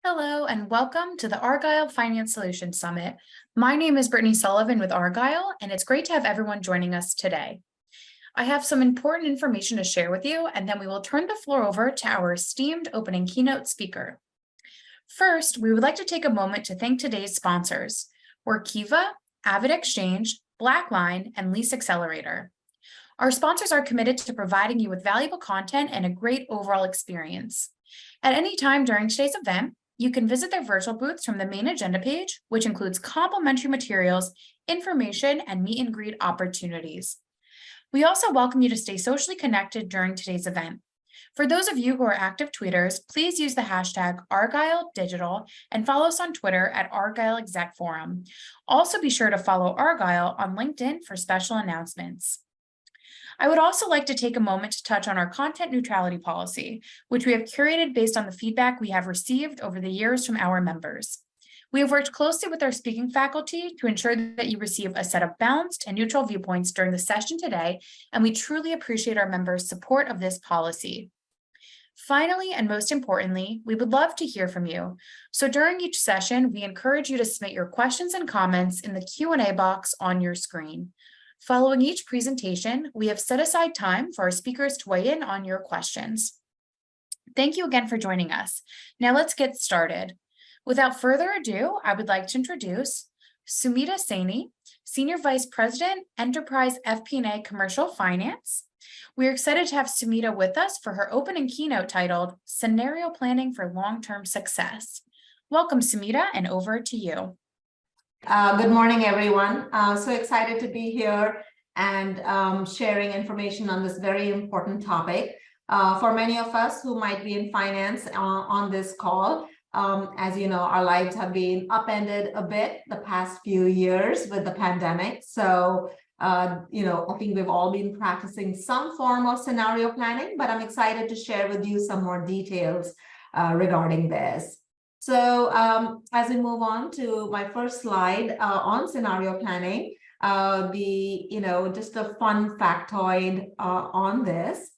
Hello and welcome to the Argyle Finance Solutions Summit. My name is Brittany Sullivan with Argyle, and it's great to have everyone joining us today. I have some important information to share with you, and then we will turn the floor over to our esteemed opening keynote speaker. First, we would like to take a moment to thank today's sponsors, Workiva, Avid Exchange, Blackline, and Lease Accelerator. Our sponsors are committed to providing you with valuable content and a great overall experience. At any time during today's event, you can visit their virtual booths from the main agenda page, which includes complimentary materials, information, and meet and greet opportunities. We also welcome you to stay socially connected during today's event. For those of you who are active tweeters, please use the hashtag ArgyleDigital and follow us on Twitter at ArgyleExecForum. Also be sure to follow Argyle on LinkedIn for special announcements. I would also like to take a moment to touch on our content neutrality policy, which we have curated based on the feedback we have received over the years from our members. We have worked closely with our speaking faculty to ensure that you receive a set of balanced and neutral viewpoints during the session today, and we truly appreciate our members' support of this policy. Finally, and most importantly, we would love to hear from you. So during each session, we encourage you to submit your questions and comments in the Q&A box on your screen. Following each presentation, we have set aside time for our speakers to weigh in on your questions. Thank you again for joining us. Now let's get started. Without further ado, I would like to introduce Sumita Saini, Senior Vice President, Enterprise FP&A Commercial Finance. We're excited to have Sumita with us for her opening keynote titled Scenario Planning for Long-Term Success. Welcome, Sumita, and over to you. Good morning, everyone. So excited to be here and sharing information on this very important topic. For many of us who might be in finance on this call, as you know, our lives have been upended a bit the past few years with the pandemic. So, I think we've all been practicing some form of scenario planning, but I'm excited to share with you some more details regarding this. So as we move on to my first slide on scenario planning, just a fun factoid on this.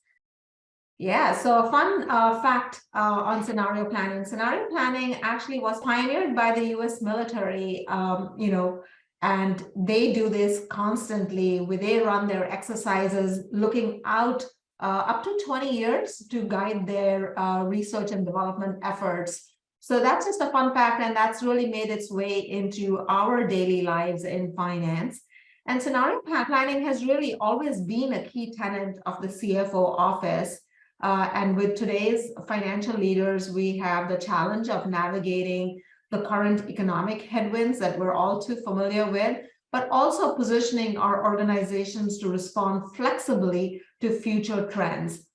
Yeah, so a fun fact on scenario planning. Scenario planning actually was pioneered by the US military, and they do this constantly where they run their exercises looking out up to 20 years to guide their research and development efforts. So that's just a fun fact, and that's really made its way into our daily lives in finance. And scenario planning has really always been a key tenet of the CFO office. And with today's financial leaders, we have the challenge of navigating the current economic headwinds that we're all too familiar with, but also positioning our organizations to respond flexibly to future trends.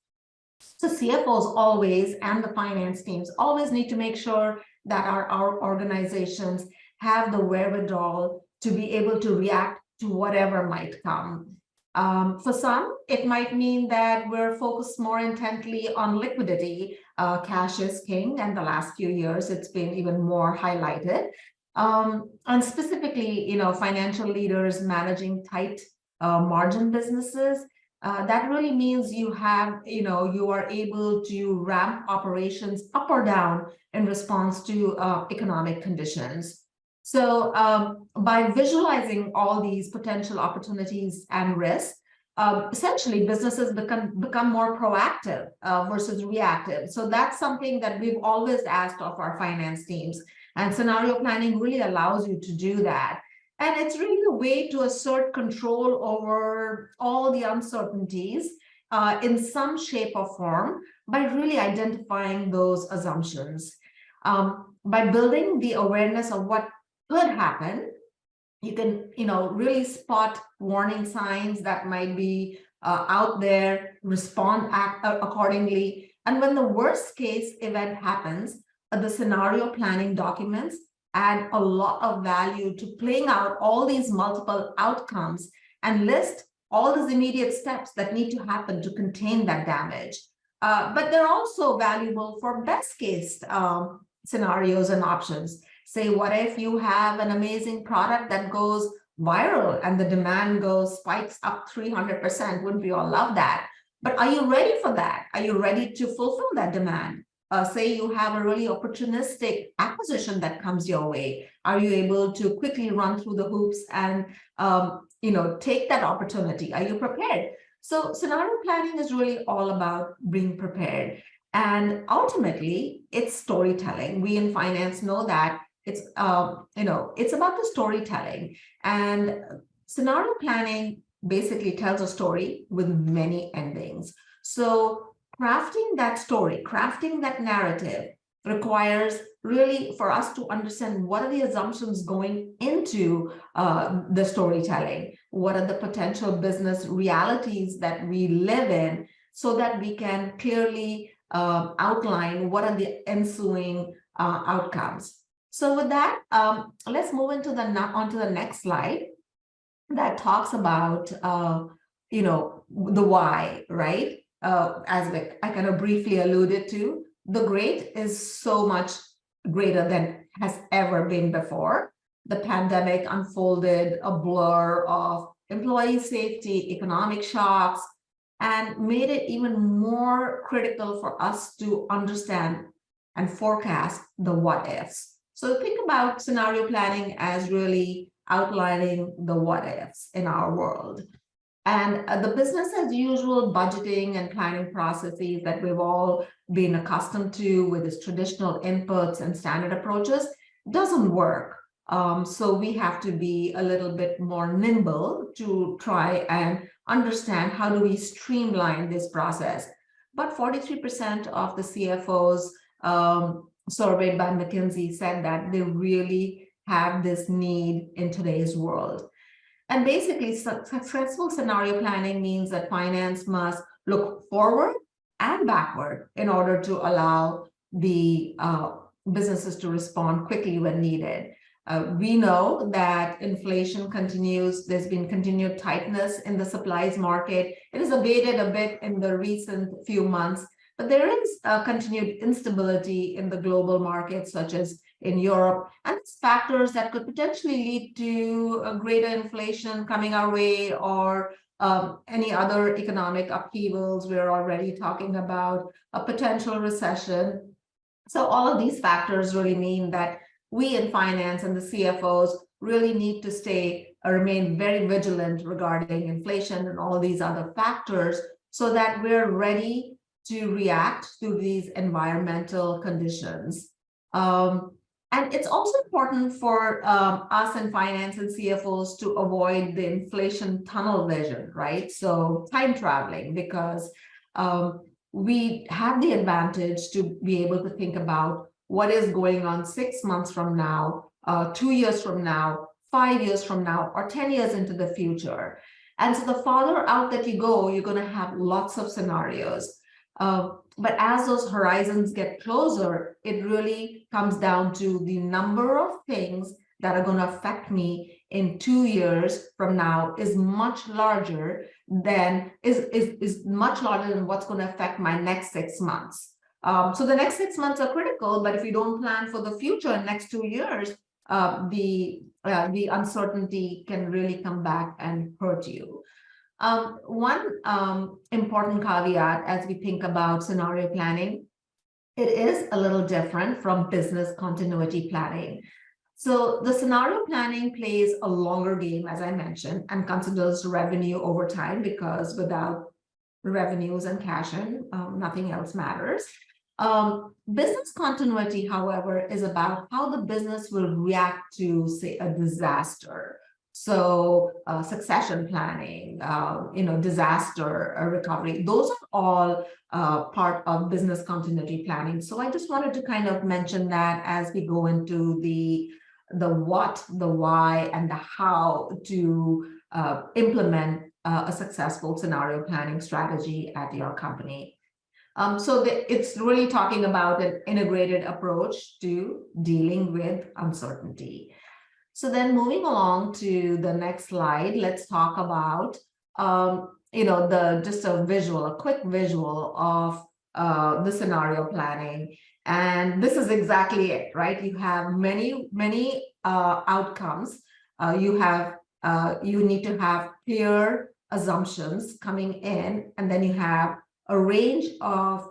So CFOs always, and the finance teams always need to make sure that our organizations have the wherewithal to be able to react to whatever might come. For some, it might mean that we're focused more intently on liquidity. Cash is king, and the last few years it's been even more highlighted. And specifically, financial leaders managing tight margin businesses. That really means you are able to ramp operations up or down in response to economic conditions. So by visualizing all these potential opportunities and risks, essentially businesses become more proactive versus reactive. So that's something that we've always asked of our finance teams. And scenario planning really allows you to do that. And it's really a way to assert control over all the uncertainties in some shape or form by really identifying those assumptions. By building the awareness of what could happen, you can, really spot warning signs that might be out there, respond accordingly. And when the worst case event happens, the scenario planning documents add a lot of value to playing out all these multiple outcomes and list all those immediate steps that need to happen to contain that damage. But they're also valuable for best case scenarios and options. Say, what if you have an amazing product that goes viral and the demand spikes up 300%? Wouldn't we all love that? But are you ready for that? Are you ready to fulfill that demand? say you have a really opportunistic acquisition that comes your way, are you able to quickly run through the hoops and take that opportunity? Are you prepared? So scenario planning is really all about being prepared. And ultimately, it's storytelling. We in finance know that it's about the storytelling. And scenario planning basically tells a story with many endings. So crafting that story, crafting that narrative requires really for us to understand what are the assumptions going into the storytelling, what are the potential business realities that we live in, so that we can clearly outline what are the ensuing outcomes. So with that, let's move onto the next slide that talks about the why, right? As I kind of briefly alluded to, the great is so much greater than has ever been before. The pandemic unfolded a blur of employee safety, economic shocks, and made it even more critical for us to understand and forecast the what ifs. So think about scenario planning as really outlining the what ifs in our world. And the business as usual budgeting and planning processes that we've all been accustomed to with its traditional inputs and standard approaches doesn't work. So we have to be a little bit more nimble to try and understand how do we streamline this process. But 43% of the CFOs surveyed by McKinsey said that they really have this need in today's world. And basically, successful scenario planning means that finance must look forward and backward in order to allow the businesses to respond quickly when needed. We know that inflation continues. There's been continued tightness in the supplies market. It has abated a bit in the recent few months, but there is continued instability in the global markets, such as in Europe, and it's factors that could potentially lead to a greater inflation coming our way, or any other economic upheavals. We're already talking about a potential recession. So all of these factors really mean that we in finance and the CFOs really need to remain very vigilant regarding inflation and all these other factors, so that we're ready to react to these environmental conditions. And it's also important for us in finance and CFOs to avoid the inflation tunnel vision, right? So time traveling, because we have the advantage to be able to think about what is going on 6 months from now, 2 years from now, 5 years from now, or 10 years into the future. And so the farther out that you go, you're going to have lots of scenarios. But as those horizons get closer, it really comes down to the number of things that are going to affect me in 2 years from now is much larger than what's going to affect my next 6 months. So the next 6 months are critical, but if you don't plan for the future, next 2 years, the uncertainty can really come back and hurt you. One important caveat as we think about scenario planning, it is a little different from business continuity planning. So the scenario planning plays a longer game, as I mentioned, and considers revenue over time, because without revenues and cash in, nothing else matters. Business continuity, however, is about how the business will react to, say, a disaster. So succession planning, disaster recovery, those are all part of business continuity planning. So I just wanted to kind of mention that as we go into the what, the why, and the how to implement a successful scenario planning strategy at your company. So it's really talking about an integrated approach to dealing with uncertainty. So then moving along to the next slide, let's talk about, just a quick visual of the scenario planning. And this is exactly it, right? You have many outcomes. You need to have clear assumptions coming in, and then you have a range of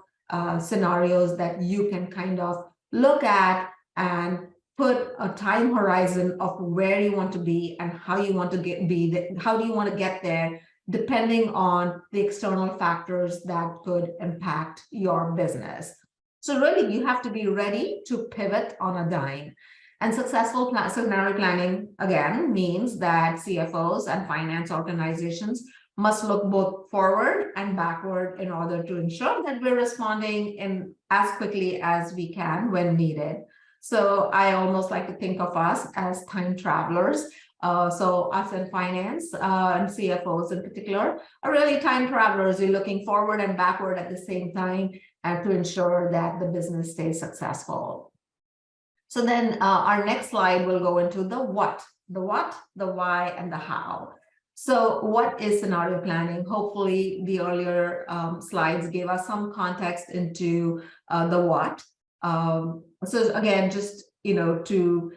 scenarios that you can kind of look at and put a time horizon of where you want to be and how you want to how do you want to get there, depending on the external factors that could impact your business. So really, you have to be ready to pivot on a dime. And successful scenario planning, again, means that CFOs and finance organizations must look both forward and backward in order to ensure that we're responding in as quickly as we can when needed. So I almost like to think of us as time travelers. So us in finance and CFOs in particular are really time travelers. We're looking forward and backward at the same time to ensure that the business stays successful. So then our next slide will go into the what, the why, and the how. So what is scenario planning? Hopefully the earlier slides gave us some context into the what. So again, just, to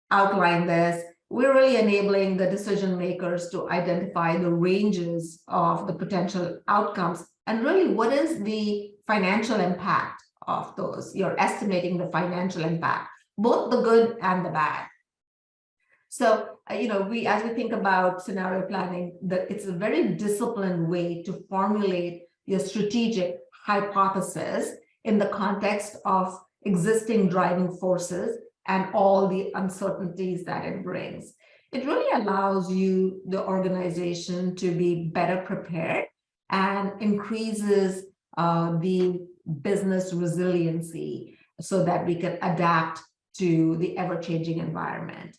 outline this, we're really enabling the decision makers to identify the ranges of the potential outcomes and really what is the financial impact of those. You're estimating the financial impact, both the good and the bad. So, as we think about scenario planning, it's a very disciplined way to formulate your strategic hypothesis in the context of existing driving forces and all the uncertainties that it brings. It really allows you, the organization, to be better prepared and increases the business resiliency so that we can adapt to the ever-changing environment.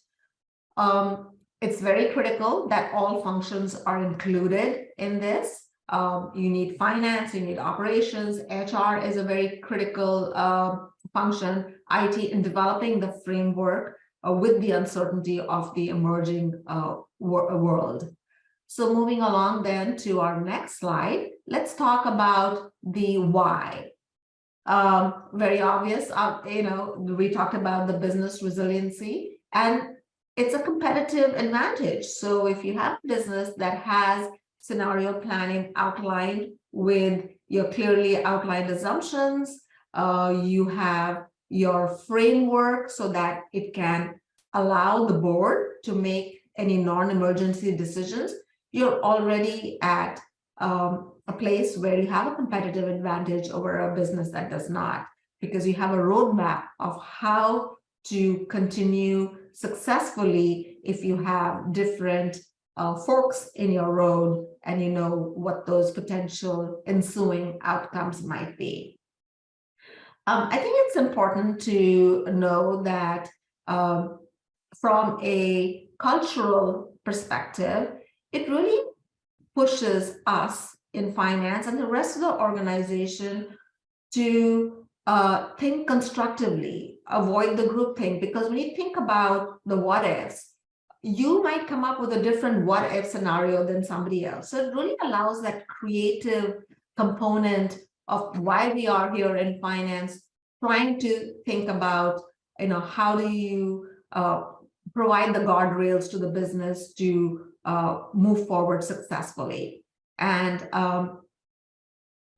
It's very critical that all functions are included in this. You need finance, you need operations, HR is a very critical function, IT in developing the framework with the uncertainty of the emerging world. So moving along then to our next slide, let's talk about the why. Very obvious, we talked about the business resiliency, and it's a competitive advantage. So if you have a business that has scenario planning outlined with your clearly outlined assumptions, you have your framework so that it can allow the board to make any non-emergency decisions, you're already at a place where you have a competitive advantage over a business that does not, because you have a roadmap of how to continue successfully if you have different forks in your road and you know what those potential ensuing outcomes might be. I think it's important to know that from a cultural perspective, it really pushes us in finance and the rest of the organization to think constructively, avoid the groupthink, because when you think about the what ifs, you might come up with a different what if scenario than somebody else. So it really allows that creative component of why we are here in finance, trying to think about, how do you provide the guardrails to the business to move forward successfully. And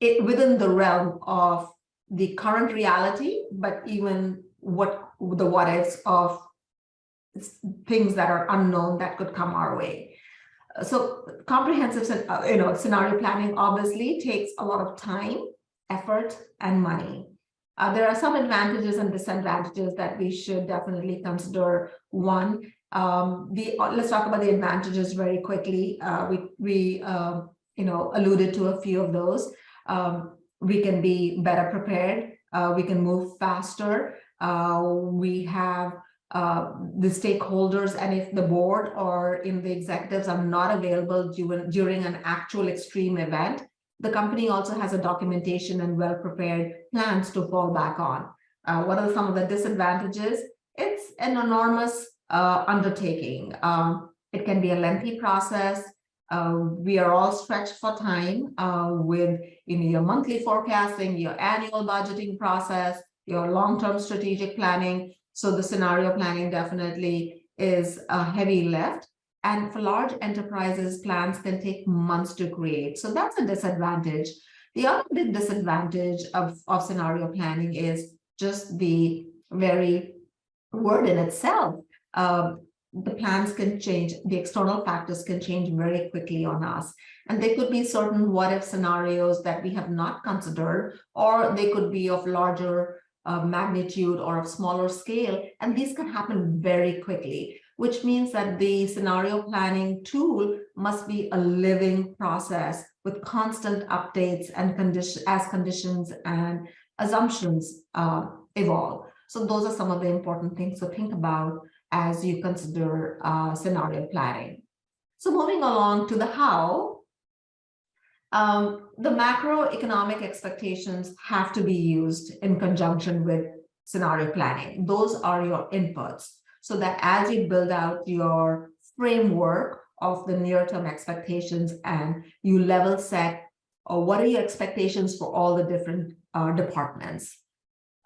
it within the realm of the current reality, but even what the what ifs of things that are unknown that could come our way. So comprehensive, scenario planning obviously takes a lot of time, effort, and money. There are some advantages and disadvantages that we should definitely consider. One, let's talk about the advantages very quickly. We alluded to a few of those. We can be better prepared. We can move faster. We have the stakeholders, and if the board or in the executives are not available during an actual extreme event, the company also has a documentation and well-prepared plans to fall back on. What are some of the disadvantages? It's an enormous undertaking. It can be a lengthy process. We are all stretched for time with your monthly forecasting, your annual budgeting process, your long-term strategic planning. So the scenario planning definitely is a heavy lift. And for large enterprises, plans can take months to create. So that's a disadvantage. The other big disadvantage of scenario planning is just the very word in itself. The plans can change, the external factors can change very quickly on us. And there could be certain what if scenarios that we have not considered, or they could be of larger magnitude or of smaller scale. And these can happen very quickly, which means that the scenario planning tool must be a living process with constant updates and conditions and assumptions evolve. So those are some of the important things to think about as you consider scenario planning. So moving along to the how, the macroeconomic expectations have to be used in conjunction with scenario planning. Those are your inputs, so that as you build out your framework of the near-term expectations and you level set, what are your expectations for all the different departments.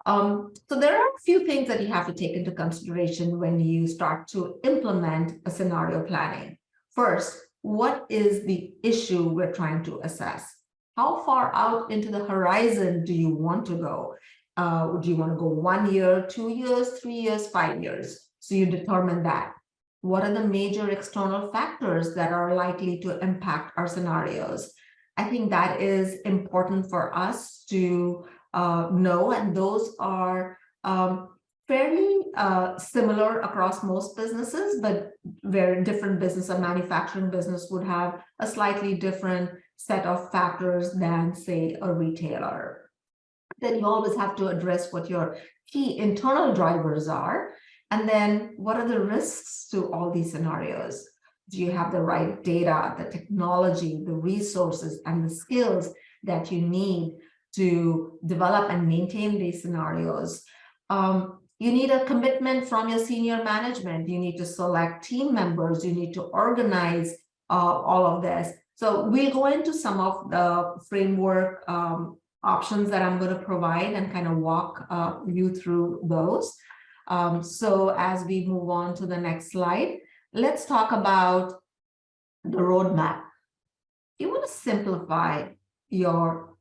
So there are a few things that you have to take into consideration when you start to implement a scenario planning. First, what is the issue we're trying to assess? How far out into the horizon do you want to go? Do you want to go 1 year, 2 years, 3 years, 5 years? So you determine that. What are the major external factors that are likely to impact our scenarios? I think that is important for us to know, and those are fairly similar across most businesses, but where different business, a manufacturing business would have a slightly different set of factors than, say, a retailer. Then you always have to address what your key internal drivers are, and then what are the risks to all these scenarios? Do you have the right data, the technology, the resources, and the skills that you need to develop and maintain these scenarios? You need a commitment from your senior management. You need to select team members. You need to organize all of this. So we'll go into some of the framework options that I'm going to provide and kind of walk you through those. So as we move on to the next slide, let's talk about the roadmap. You want to simplify your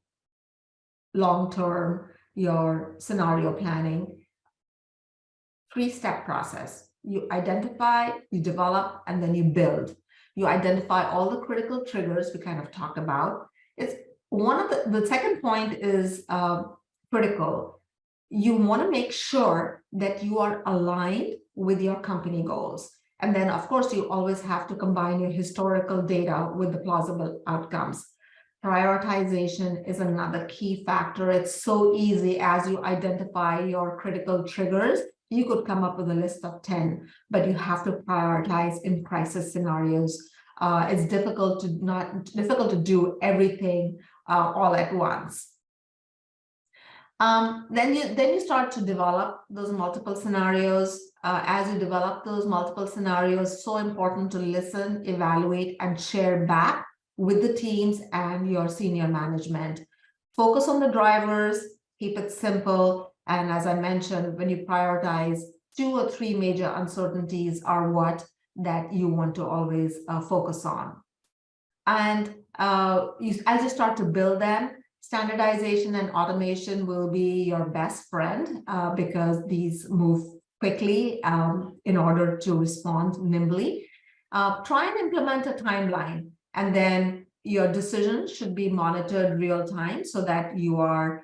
long-term, your scenario planning. 3-step process. You identify, you develop, and then you build. You identify all the critical triggers we kind of talked about. It's one of the second point is critical. You want to make sure that you are aligned with your company goals. And then, of course, you always have to combine your historical data with the plausible outcomes. Prioritization is another key factor. It's so easy as you identify your critical triggers. You could come up with a list of 10, but you have to prioritize in crisis scenarios. It's difficult to do everything all at once. Then you start to develop those multiple scenarios. As you develop those multiple scenarios, so important to listen, evaluate, and share back with the teams and your senior management. Focus on the drivers, keep it simple. And as I mentioned, when you prioritize, 2 or 3 major uncertainties are what that you want to always focus on. And as you start to build them, standardization and automation will be your best friend because these move quickly in order to respond nimbly. Try and implement a timeline, and then your decisions should be monitored real time so that you are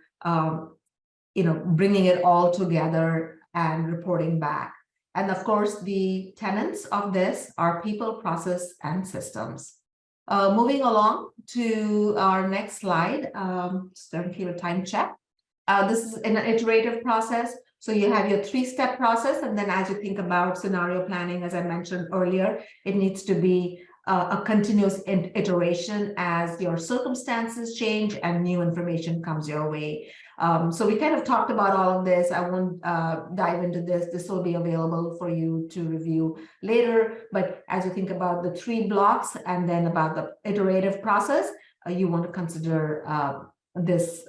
bringing it all together and reporting back. And of course, the tenets of this are people, process, and systems. Moving along to our next slide, just going to give a time check. This is an iterative process. So you have your 3-step process. And then as you think about scenario planning, as I mentioned earlier, it needs to be a continuous iteration as your circumstances change and new information comes your way. So we kind of talked about all of this. I won't dive into this. This will be available for you to review later. But as you think about the 3 blocks and then about the iterative process, you want to consider this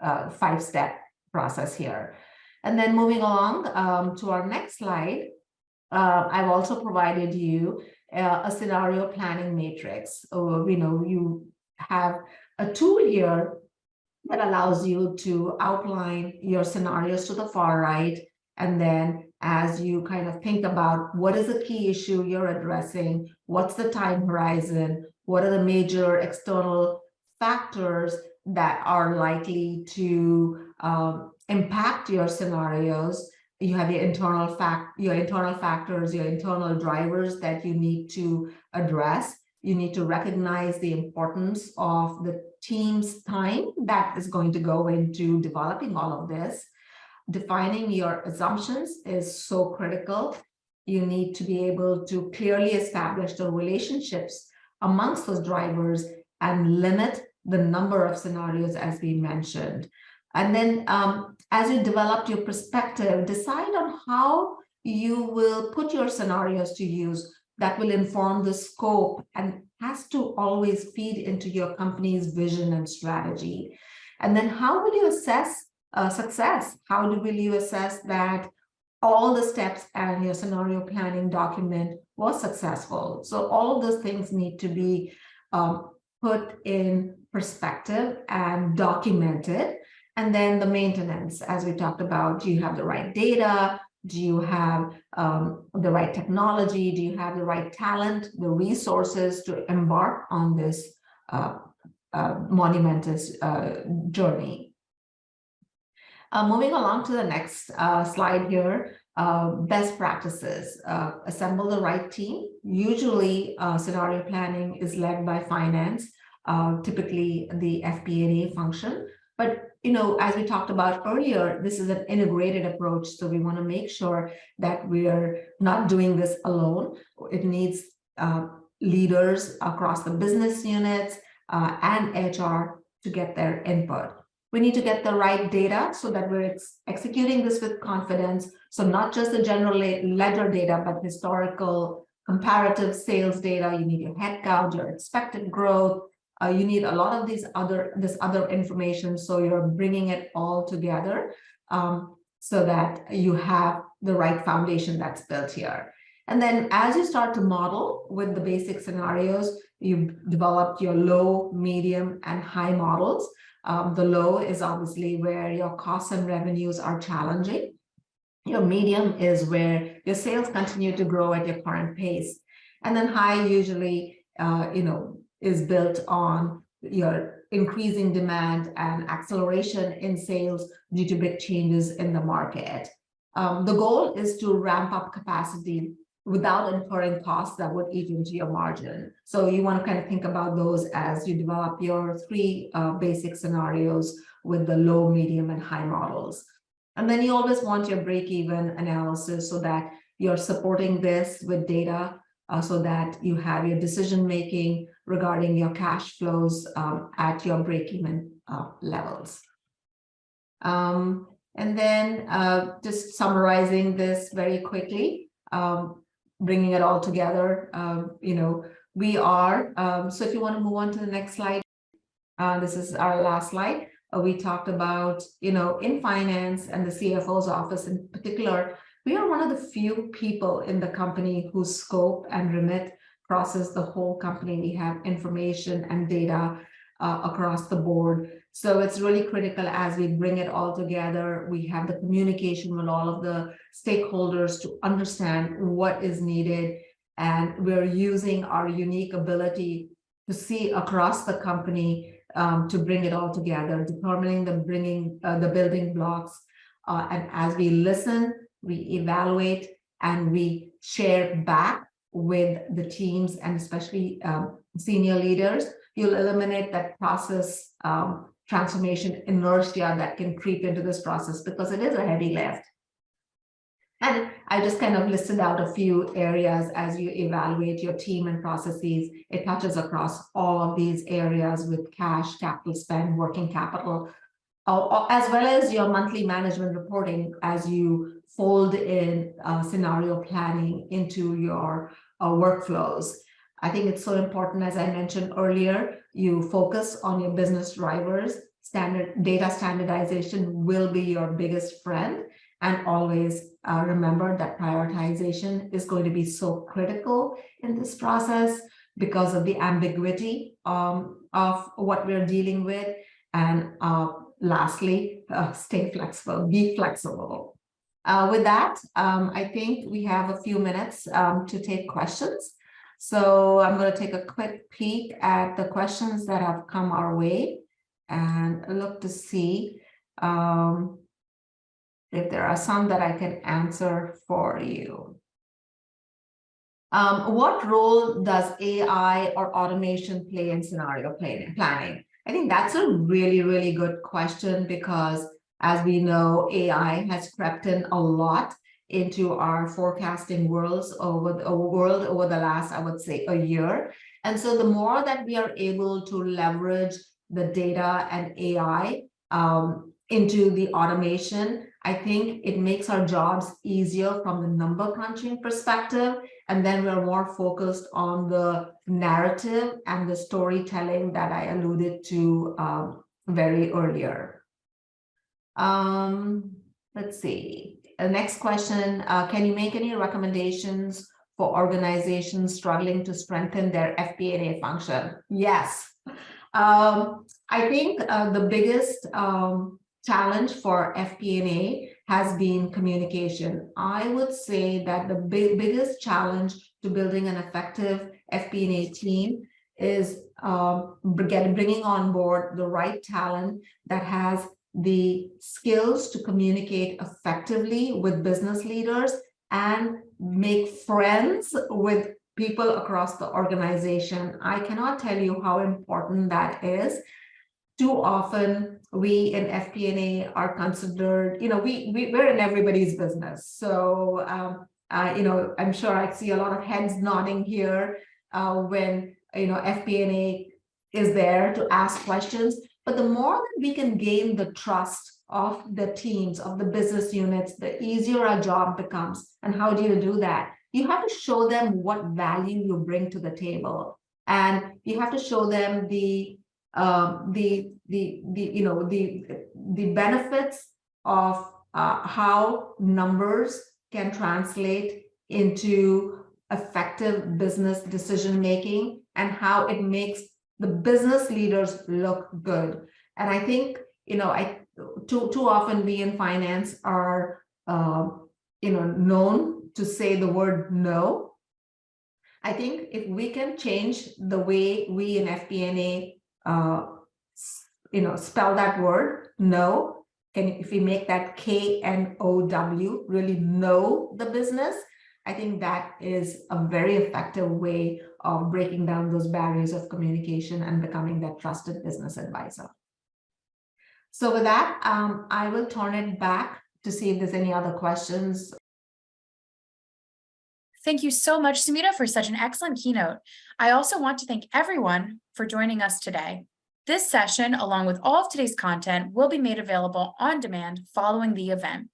5-step process here. And then moving along to our next slide, I've also provided you a scenario planning matrix. You have a tool here that allows you to outline your scenarios to the far right. And then as you kind of think about what is the key issue you're addressing, what's the time horizon, what are the major external factors that are likely to impact your scenarios. You have your internal factors, your internal drivers that you need to address. You need to recognize the importance of the team's time that is going to go into developing all of this. Defining your assumptions is so critical. You need to be able to clearly establish the relationships amongst those drivers and limit the number of scenarios, as we mentioned. And then as you develop your perspective, decide on how you will put your scenarios to use that will inform the scope and has to always feed into your company's vision and strategy. And then how will you assess success? How will you assess that all the steps and your scenario planning document was successful? So all of those things need to be put in perspective and documented. And then the maintenance, as we talked about, do you have the right data? Do you have the right technology? Do you have the right talent, the resources to embark on this monumentous journey? Moving along to the next slide here, best practices. Assemble the right team. Usually scenario planning is led by finance, typically the FP&A function. But as we talked about earlier, this is an integrated approach. So we want to make sure that we are not doing this alone. It needs leaders across the business units and HR to get their input. We need to get the right data so that we're executing this with confidence. So not just the general ledger data, but historical comparative sales data. You need your headcount, your expected growth. You need a lot of this other information. So you're bringing it all together so that you have the right foundation that's built here. And then as you start to model with the basic scenarios, you've developed your low, medium, and high models. The low is obviously where your costs and revenues are challenging. Your medium is where your sales continue to grow at your current pace. And then high usually, is built on your increasing demand and acceleration in sales due to big changes in the market. The goal is to ramp up capacity without incurring costs that would eat into your margin. So you want to kind of think about those as you develop your three basic scenarios with the low, medium, and high models. And then you always want your break-even analysis so that you're supporting this with data so that you have your decision-making regarding your cash flows at your break-even levels. And then just summarizing this very quickly, bringing it all together, we are, so if you want to move on to the next slide, this is our last slide. We talked about, in finance and the CFO's office in particular, we are one of the few people in the company whose scope and remit crosses the whole company. We have information and data across the board. So it's really critical as we bring it all together. We have the communication with all of the stakeholders to understand what is needed. And we're using our unique ability to see across the company to bring it all together, determining the building blocks. And as we listen, we evaluate, and we share back with the teams and especially senior leaders, you'll eliminate that process transformation inertia that can creep into this process because it is a heavy lift. And I just kind of listed out a few areas as you evaluate your team and processes. It touches across all of these areas with cash, capital spend, working capital, as well as your monthly management reporting as you fold in scenario planning into your workflows. I think it's so important, as I mentioned earlier, you focus on your business drivers. Data standardization will be your biggest friend. And always remember that prioritization is going to be so critical in this process. because of the ambiguity of what we're dealing with. And lastly, stay flexible, be flexible. With that, I think we have a few minutes to take questions. So I'm going to take a quick peek at the questions that have come our way and look to see if there are some that I can answer for you. What role does AI or automation play in scenario planning? I think that's a really, really good question, because as we know, AI has crept in a lot into our forecasting world over the last, I would say, a year. And so the more that we are able to leverage the data and AI into the automation, I think it makes our jobs easier from the number crunching perspective. And then we're more focused on the narrative and the storytelling that I alluded to very earlier. Let's see. The next question, can you make any recommendations for organizations struggling to strengthen their FP&A function? Yes. I think the biggest challenge for FP&A has been communication. I would say that the biggest challenge to building an effective FP&A team is bringing on board the right talent that has the skills to communicate effectively with business leaders and make friends with people across the organization. I cannot tell you how important that is. Too often, we in FP&A are considered, we're in everybody's business. So, I'm sure I see a lot of heads nodding here when, FP&A is there to ask questions. But the more that we can gain the trust of the teams, of the business units, the easier our job becomes. And how do you do that? You have to show them what value you bring to the table, and you have to show them the benefits of how numbers can translate into effective business decision making, and how it makes the business leaders look good. And I think too often we in finance are known to say the word no. I think if we can change the way we in FP&A spell that word no, and if we make that KNOW, really know the business, I think that is a very effective way of breaking down those barriers of communication and becoming that trusted business advisor. So with that, I will turn it back to see if there's any other questions. Thank you so much, Sumita, for such an excellent keynote. I also want to thank everyone for joining us today. This session, along with all of today's content, will be made available on demand following the event.